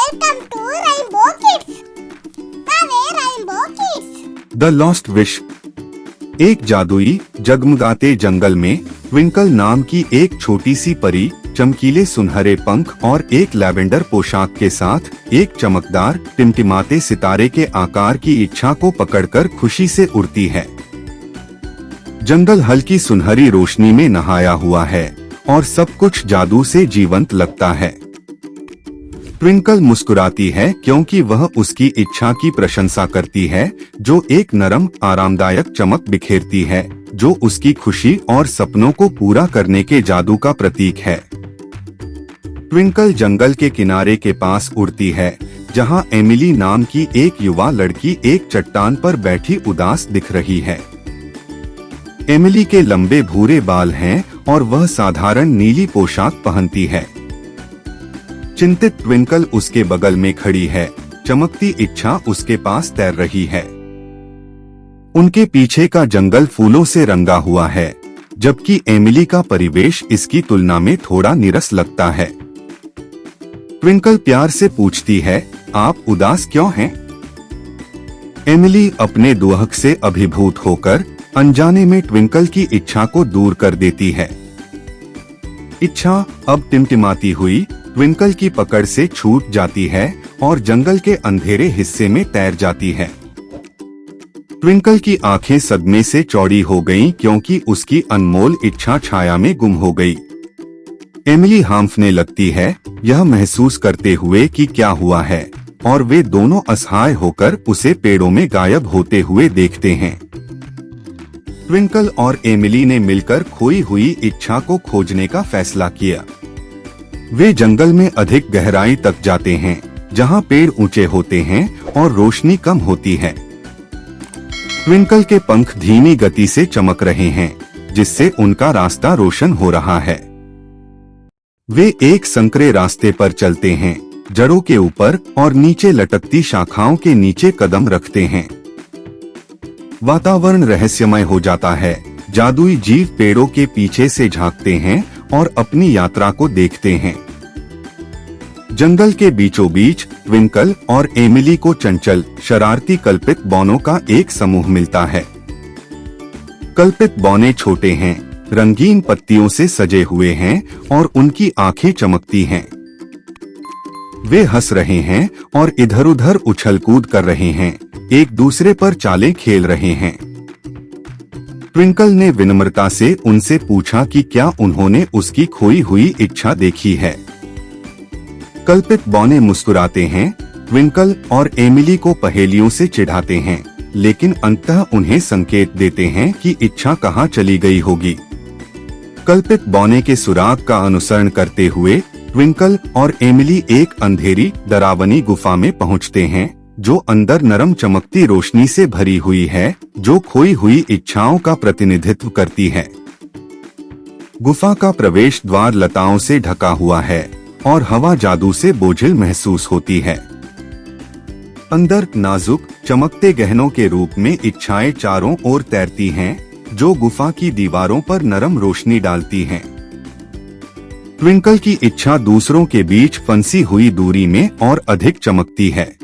Welcome to Rainbow Kids. गाने Rainbow Kids. The lost wish. एक जादुई जगमगाते जंगल में ट्विंकल नाम की एक छोटी सी परी चमकीले सुनहरे पंख और एक लैवेंडर पोशाक के साथ एक चमकदार टिमटिमाते सितारे के आकार की इच्छा को पकड़कर खुशी से उड़ती है। जंगल हल्की सुनहरी रोशनी में नहाया हुआ है और सब कुछ जादू से जीवंत लगता है। ट्विंकल मुस्कुराती है क्योंकि वह उसकी इच्छा की प्रशंसा करती है, जो एक नरम आरामदायक चमक बिखेरती है, जो उसकी खुशी और सपनों को पूरा करने के जादू का प्रतीक है। ट्विंकल जंगल के किनारे के पास उड़ती है, जहां एमिली नाम की एक युवा लड़की एक चट्टान पर बैठी उदास दिख रही है। एमिली के लंबे भूरे बाल हैं और वह साधारण नीली पोशाक पहनती है। चिंतित ट्विंकल उसके बगल में खड़ी है, चमकती इच्छा उसके पास तैर रही है। उनके पीछे का जंगल फूलों से रंगा हुआ है, जबकि एमिली का परिवेश इसकी तुलना में थोड़ा नीरस लगता है। ट्विंकल प्यार से पूछती है, आप उदास क्यों हैं? एमिली अपने दुहक से अभिभूत होकर अनजाने में ट्विंकल की इच्छा को दूर कर देती है। इच्छा अब टिमटिमाती हुई ट्विंकल की पकड़ से छूट जाती है और जंगल के अंधेरे हिस्से में तैर जाती है। ट्विंकल की आंखें सदमे से चौड़ी हो गईं क्योंकि उसकी अनमोल इच्छा छाया में गुम हो गई। एमिली हांफने लगती है, यह महसूस करते हुए कि क्या हुआ है, और वे दोनों असहाय होकर उसे पेड़ों में गायब होते हुए देखते हैं। ट्विंकल और एमिली ने मिलकर खोई हुई इच्छा को खोजने का फैसला किया। वे जंगल में अधिक गहराई तक जाते हैं, जहां पेड़ ऊंचे होते हैं और रोशनी कम होती है। ट्विंकल के पंख धीमी गति से चमक रहे हैं, जिससे उनका रास्ता रोशन हो रहा है। वे एक संकरे रास्ते पर चलते हैं, जड़ों के ऊपर और नीचे लटकती शाखाओं के नीचे कदम रखते हैं। वातावरण रहस्यमय हो जाता है। जादुई जीव पेड़ों के पीछे से झांकते हैं और अपनी यात्रा को देखते हैं। जंगल के बीचों बीच ट्विंकल और एमिली को चंचल, शरारती कल्पित बौनों का एक समूह मिलता है। कल्पित बौने छोटे हैं, रंगीन पत्तियों से सजे हुए हैं और उनकी आंखें चमकती हैं। वे हंस रहे हैं और इधर-उधर उछल-कूद कर रहे हैं, एक दूसरे पर चालें खेल रहे हैं। ट्विंकल ने विनम्रता से उनसे पूछा कि क्या उन्होंने उसकी खोई हुई इच्छा देखी है। कल्पित बौने मुस्कुराते हैं, ट्विंकल और एमिली को पहेलियों से चिढ़ाते हैं, लेकिन अंततः उन्हें संकेत देते हैं कि इच्छा कहाँ चली गई होगी। कल्पित बौने के सुराग का अनुसरण करते हुए ट्विंकल और एमिली एक अंधेरी डरावनी गुफा में पहुँचते हैं, जो अंदर नरम चमकती रोशनी से भरी हुई है, जो खोई हुई इच्छाओं का प्रतिनिधित्व करती है। गुफा का प्रवेश द्वार लताओं से ढका हुआ है और हवा जादू से बोझिल महसूस होती है। अंदर नाजुक चमकते गहनों के रूप में इच्छाएं चारों ओर तैरती हैं, जो गुफा की दीवारों पर नरम रोशनी डालती हैं। ट्विंकल की इच्छा दूसरों के बीच फंसी हुई दूरी में और अधिक चमकती है।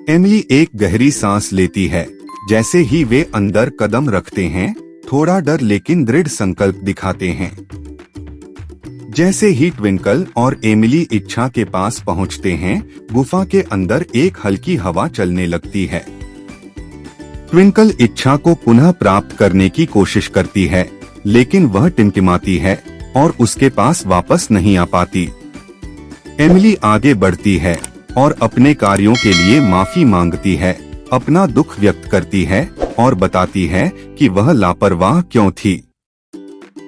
एमिली एक गहरी सांस लेती है, जैसे ही वे अंदर कदम रखते हैं, थोड़ा डर लेकिन दृढ़ संकल्प दिखाते हैं। जैसे ही ट्विंकल और एमिली इच्छा के पास पहुंचते हैं, गुफा के अंदर एक हल्की हवा चलने लगती है। ट्विंकल इच्छा को पुनः प्राप्त करने की कोशिश करती है, लेकिन वह टिमटिमाती है और उसके पास वापस नहीं आ पाती। एमिली आगे बढ़ती है और अपने कार्यों के लिए माफी मांगती है, अपना दुख व्यक्त करती है और बताती है कि वह लापरवाह क्यों थी।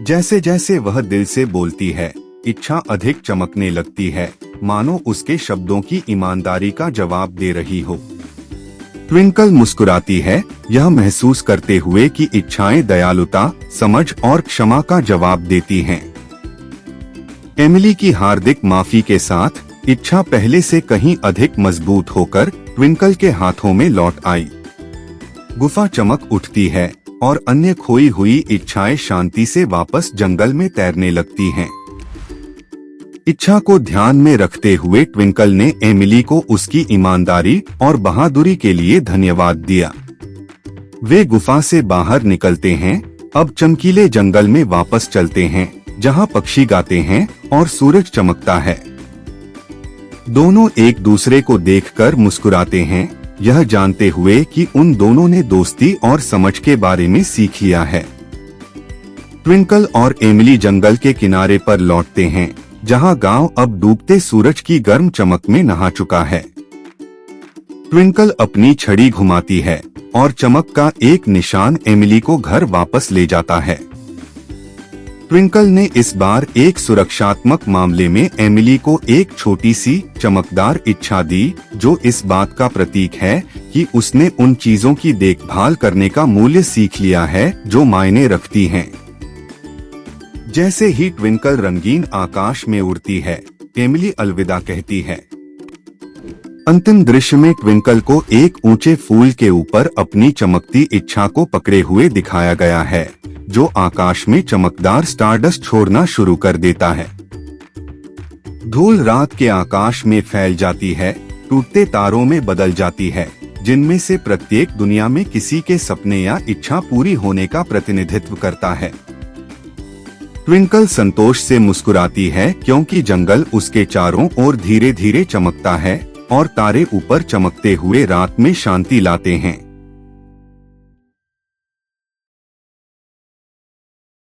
जैसे जैसे वह दिल से बोलती है, इच्छा अधिक चमकने लगती है, मानो उसके शब्दों की ईमानदारी का जवाब दे रही हो। ट्विंकल मुस्कुराती है, यह महसूस करते हुए कि इच्छाएं दयालुता, समझ और क्षमा का जवाब देती हैं। एमिली की हार्दिक माफी के साथ इच्छा पहले से कहीं अधिक मजबूत होकर ट्विंकल के हाथों में लौट आई। गुफा चमक उठती है और अन्य खोई हुई इच्छाएं शांति से वापस जंगल में तैरने लगती हैं। इच्छा को ध्यान में रखते हुए ट्विंकल ने एमिली को उसकी ईमानदारी और बहादुरी के लिए धन्यवाद दिया। वे गुफा से बाहर निकलते हैं। अब चमकीले जंगल में वापस चलते हैं, जहां पक्षी गाते हैं और सूरज चमकता है। दोनों एक दूसरे को देखकर मुस्कुराते हैं, यह जानते हुए कि उन दोनों ने दोस्ती और समझ के बारे में सीख लिया है। ट्विंकल और एमिली जंगल के किनारे पर लौटते हैं, जहां गांव अब डूबते सूरज की गर्म चमक में नहा चुका है। ट्विंकल अपनी छड़ी घुमाती है और चमक का एक निशान एमिली को घर वापस ले जाता है। ट्विंकल ने इस बार एक सुरक्षात्मक मामले में एमिली को एक छोटी सी चमकदार इच्छा दी, जो इस बात का प्रतीक है कि उसने उन चीजों की देखभाल करने का मूल्य सीख लिया है जो मायने रखती हैं। जैसे ही ट्विंकल रंगीन आकाश में उड़ती है, एमिली अलविदा कहती है। अंतिम दृश्य में ट्विंकल को एक ऊंचे फूल के ऊपर अपनी चमकती इच्छा को पकड़े हुए दिखाया गया है, जो आकाश में चमकदार स्टारडस्ट छोड़ना शुरू कर देता है। धूल रात के आकाश में फैल जाती है, टूटते तारों में बदल जाती है, जिनमें से प्रत्येक दुनिया में किसी के सपने या इच्छा पूरी होने का प्रतिनिधित्व करता है। ट्विंकल संतोष से मुस्कुराती है क्योंकि जंगल उसके चारों ओर धीरे धीरे चमकता है और तारे ऊपर चमकते हुए रात में शांति लाते हैं।